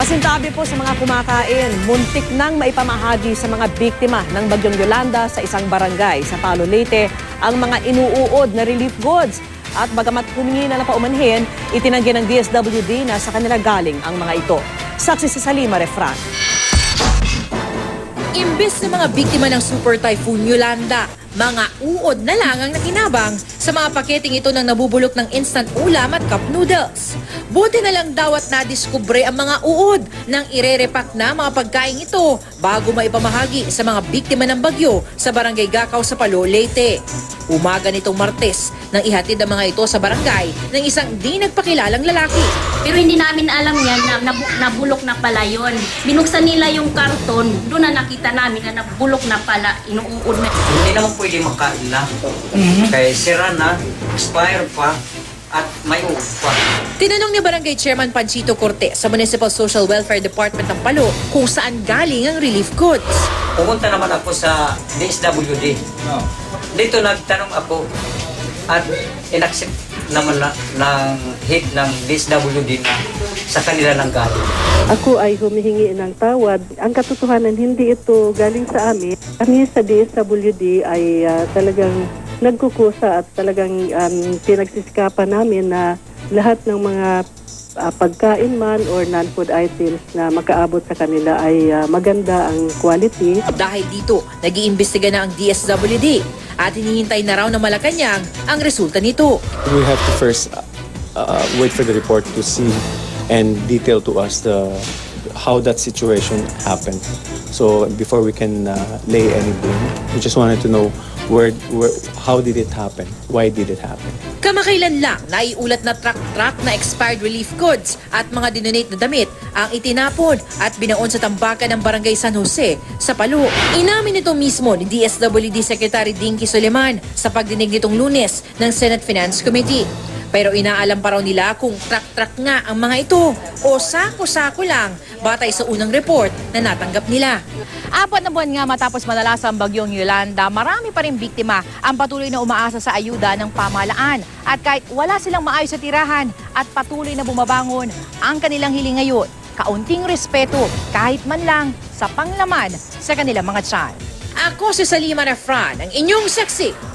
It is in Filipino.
Pasintabi po sa mga kumakain, muntik nang maipamahagi sa mga biktima ng Bagyong Yolanda sa isang barangay sa Palo, Leyte ang mga inuuod na relief goods. At bagamat humingi na paumanhin, itinanggi ng DSWD na sa kanila galing ang mga ito. Saksi si Salima Refran. Imbes na mga biktima ng Super Typhoon Yolanda, mga uod na lang ang nakinabang sa mga paketing ito ng nabubulok ng instant ulam at cup noodles. Buti na lang daw at nadiskubre ang mga uod nang irerepak na mga pagkain ito bago maipamahagi sa mga biktima ng bagyo sa Barangay Gakaw sa Palo, Leyte. Umaga nitong Martes nang ihatid ang mga ito sa barangay ng isang di nagpakilalang lalaki. Pero hindi namin alam yan na nabulok na pala yun. Binuksan nila yung karton, doon na nakita namin na nabulok na pala, inuuod na. Hindi naman pwede makain na. Kaya sira na, expire pa, at may uod pa. Tinanong ni Barangay Chairman Panchito Corte sa Municipal Social Welfare Department ng Palo kung saan galing ang relief goods. Pumunta naman ako sa DSWD. Dito nagtanong ako at inaccept naman ng head ng DSWD na sa kanila nang galing. Ako ay humihingi ng tawad. Ang katotohanan, hindi ito galing sa amin. Kami sa DSWD ay talagang nagkukusa at talagang pinagsisikapan namin na lahat ng mga pagkain man or non-food items na makaabot sa kanila ay maganda ang quality. Dahil dito, nag-iimbestiga na ang DSWD at hinihintay na raw ng Malacanang ang resulta nito. We have to first wait for the report to see and detail to us how that situation happened. So before we can lay any blame, we just wanted to know how did it happen? Why did it happen? Kamakailan lang naiulat na truck na expired relief goods at mga dinonate na damit ang itinapon at binaon sa tambakan ng Barangay San Jose sa Palo. Inamin ito mismo ni DSWD Secretary Dinky Soleman sa pagdinig nitong Lunes ng Senate Finance Committee. Pero inaalam pa raw nila kung truck nga ang mga ito o sako-sako lang batay sa unang report na natanggap nila. 4 na buwan nga matapos malalas ang Bagyong Yolanda, marami pa rin biktima ang patuloy na umaasa sa ayuda ng pamahalaan. At kahit wala silang maayos sa tirahan at patuloy na bumabangon, ang kanilang hiling ngayon, kaunting respeto kahit man lang sa panglaman sa kanilang mga tiyan. Ako si Salima Refran, ang inyong saksi